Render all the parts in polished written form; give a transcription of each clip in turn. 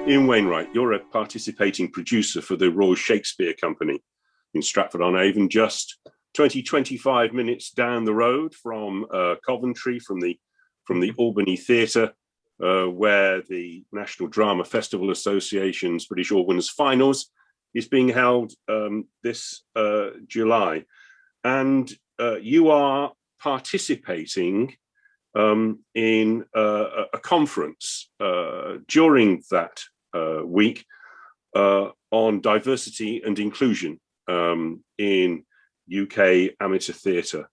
Ian Wainwright, you're a participating producer for the Royal Shakespeare Company in Stratford-on-Avon, just 25 minutes down the road from Coventry, from the Albany Theatre, where the National Drama Festival Association's British Organs Finals is being held this July. And you are participating in a conference during that week on diversity and inclusion in UK amateur theatre.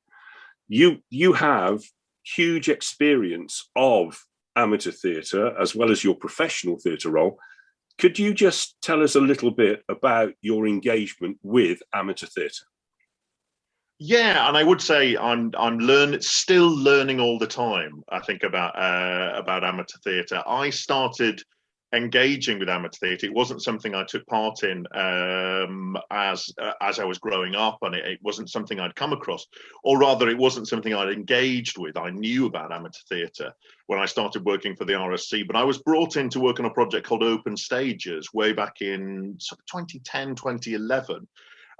You have huge experience of amateur theatre as well as your professional theatre role. Could you just tell us a little bit about your engagement with amateur theatre? Yeah, and I would say I'm still learning all the time. I think about amateur theatre. I started engaging with amateur theatre. It wasn't something I took part in as I was growing up, and it wasn't something I'd come across, or rather, it wasn't something I'd engaged with. I knew about amateur theatre when I started working for the RSC, but I was brought in to work on a project called Open Stages way back in sort of 2010, 2011.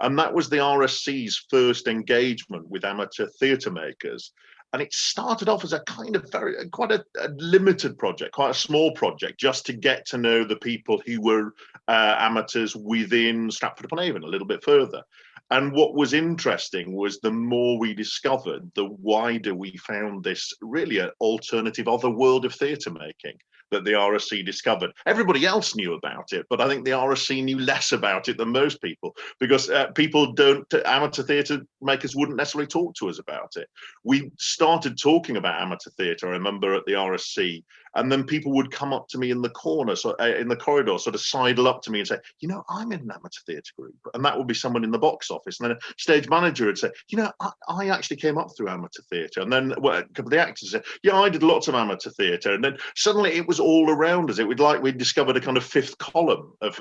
And that was the RSC's first engagement with amateur theatre makers. And it started off as a kind of quite a limited project, quite a small project, just to get to know the people who were amateurs within Stratford-upon-Avon a little bit further. And what was interesting was the more we discovered, the wider we found this really an alternative other world of theatre making that the RSC discovered. Everybody else knew about it, but I think the RSC knew less about it than most people, because amateur theatre makers wouldn't necessarily talk to us about it. We started talking about amateur theatre, I remember, at the RSC, and then people would come up to me in the corner, in the corridor, sort of sidle up to me and say, you know, I'm in an amateur theatre group. And that would be someone in the box office. And then a stage manager would say, you know, I actually came up through amateur theatre. And then a couple of the actors said, yeah, I did lots of amateur theatre. And then suddenly it was all around us. It was like we'd discovered a kind of fifth column of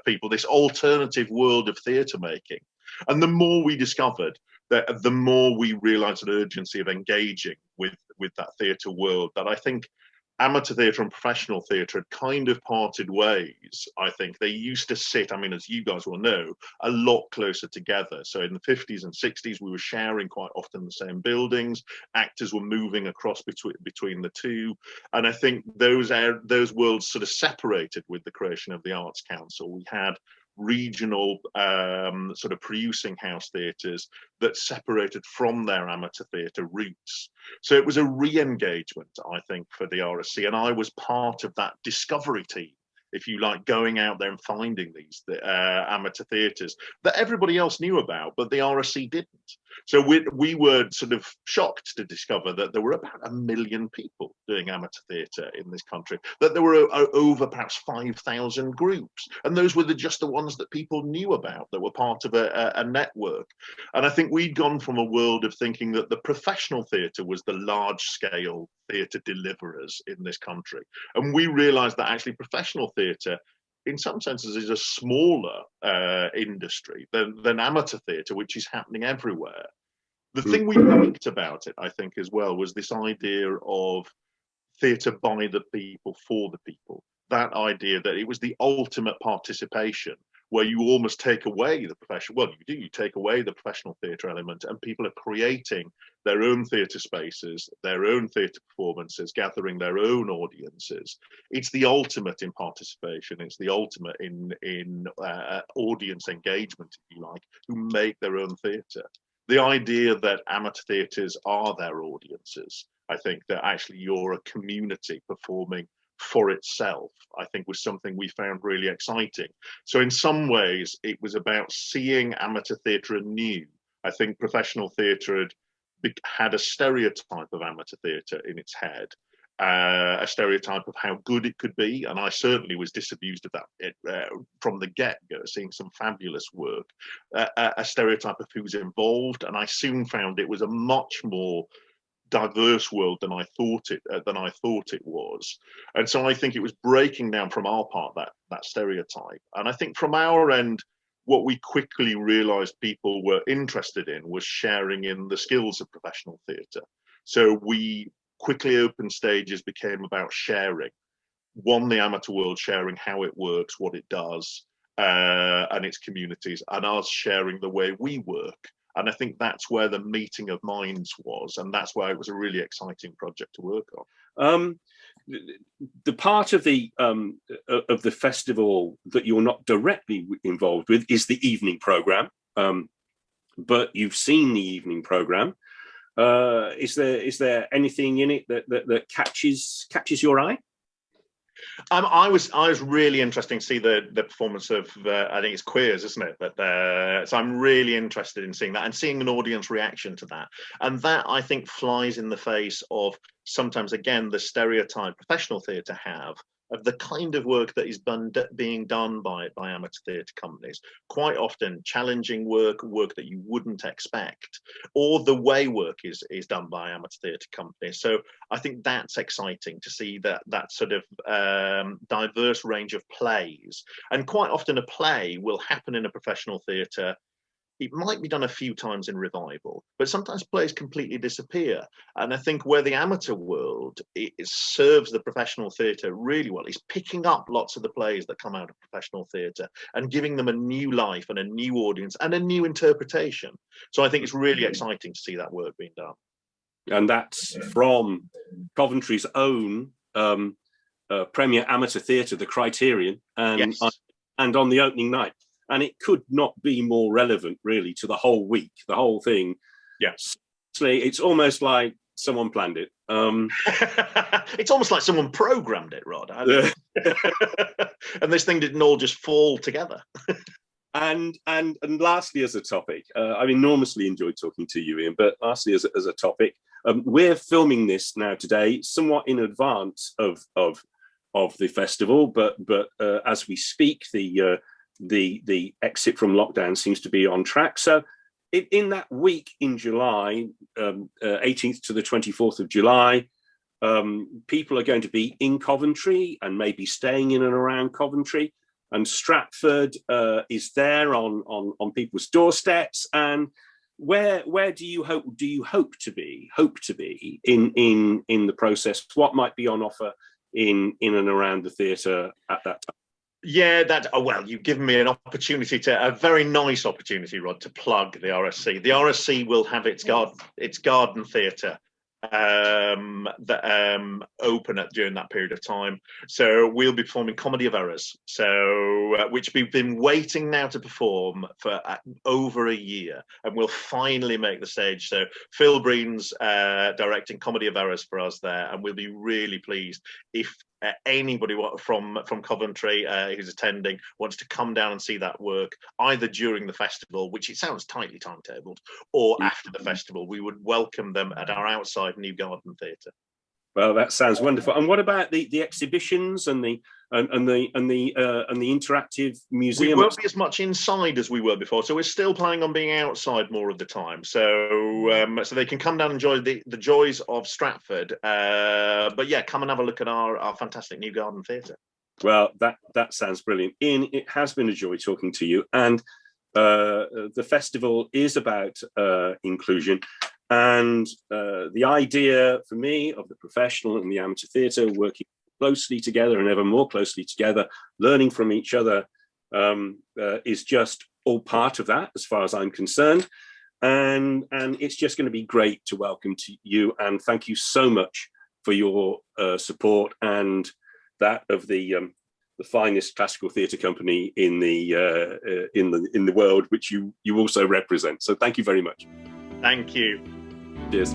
people, this alternative world of theatre making. And the more we discovered, the more we realised an urgency of engaging with that theatre world, that I think amateur theatre and professional theatre had kind of parted ways. I think they used to sit, I mean, as you guys will know, a lot closer together. So in the 50s and 60s, we were sharing quite often the same buildings. Actors were moving across between the two. And I think those worlds sort of separated with the creation of the Arts Council. We had regional sort of producing house theatres that separated from their amateur theatre roots. So it was a re-engagement, I think, for the RSC, and I was part of that discovery team, if you like, going out there and finding these amateur theatres that everybody else knew about, but the RSC didn't. So we were sort of shocked to discover that there were about 1 million people doing amateur theatre in this country, that there were over perhaps 5,000 groups. And those were just the ones that people knew about, that were part of a network. And I think we'd gone from a world of thinking that the professional theatre was the large-scale theatre deliverers in this country. And we realised that actually professional theatre, in some senses, is a smaller industry than amateur theatre, which is happening everywhere. The thing we liked about it, I think, as well, was this idea of theatre by the people, for the people. That idea that it was the ultimate participation, where you almost take away the professional, well, you take away the professional theatre element, and people are creating their own theatre spaces, their own theatre performances, gathering their own audiences. It's the ultimate in participation. It's the ultimate in audience engagement, if you like, who make their own theatre. The idea that amateur theatres are their audiences, I think that actually you're a community performing for itself, I think, was something we found really exciting. So in some ways, it was about seeing amateur theatre anew. I think professional theatre had a stereotype of amateur theatre in its head, a stereotype of how good it could be, and I certainly was disabused of that from the get-go, seeing some fabulous work, a stereotype of who's involved, and I soon found it was a much more diverse world than I thought it was. And so I think it was breaking down from our part that stereotype. And I think from our end, what we quickly realized people were interested in was sharing in the skills of professional theatre. So we quickly, Open Stages became about sharing. the amateur world sharing how it works, what it does, and its communities, and us sharing the way we work. And I think that's where the meeting of minds was, and that's why it was a really exciting project to work on. The part of the festival that you're not directly involved with is the evening program, but you've seen the evening program. Is there anything in it that catches your eye? I was really interested to see the performance of I think it's Queers, isn't it? But so I'm really interested in seeing that and seeing an audience reaction to that. And that, I think, flies in the face of sometimes, again, the stereotype professional theatre have of the kind of work that is being done by amateur theatre companies. Quite often challenging work that you wouldn't expect, or the way work is done by amateur theatre companies. So I think that's exciting to see that sort of diverse range of plays. And quite often a play will happen in a professional theatre. It might be done a few times in revival, but sometimes plays completely disappear. And I think where the amateur world it serves the professional theatre really well is picking up lots of the plays that come out of professional theatre and giving them a new life and a new audience and a new interpretation. So I think it's really exciting to see that work being done. And that's from Coventry's own premier amateur theatre, the Criterion, and Yes. And on the opening night. And it could not be more relevant, really, to the whole week, the whole thing. Yes. It's almost like someone planned it. It's almost like someone programmed it, Rod. And this thing didn't all just fall together. And lastly, as a topic, I've enormously enjoyed talking to you, Ian, but lastly, as a topic, we're filming this now today, somewhat in advance of the festival, but as we speak, the exit from lockdown seems to be on track. So in that week in July, 18th to the 24th of July, people are going to be in Coventry and maybe staying in and around Coventry. And Stratford is there on people's doorsteps. And where do you hope to be in the process? What might be on offer in and around the theatre at that time? Yeah, well, you've given me a very nice opportunity, Rod, to plug the RSC. The RSC will have its garden theatre open during that period of time. So we'll be performing Comedy of Errors, which we've been waiting now to perform for over a year, and we'll finally make the stage. So Phil Breen's directing Comedy of Errors for us there, and we'll be really pleased if anybody from Coventry who's attending wants to come down and see that work, either during the festival, which it sounds tightly timetabled, or after the festival. We would welcome them at our outside New Garden Theatre. Well, that sounds wonderful. And what about the exhibitions and the interactive museum? We won't be as much inside as we were before, so we're still planning on being outside more of the time. So they can come down and enjoy the joys of Stratford. But yeah, come and have a look at our fantastic New Garden Theatre. Well, that sounds brilliant. Ian, it has been a joy talking to you. And the festival is about inclusion. And the idea for me of the professional and the amateur theatre working closely together and ever more closely together, learning from each other, is just all part of that as far as I'm concerned. And it's just going to be great to welcome to you. And thank you so much for your support and that of the finest classical theatre company in the world, which you also represent. So thank you very much. Thank you. Cheers.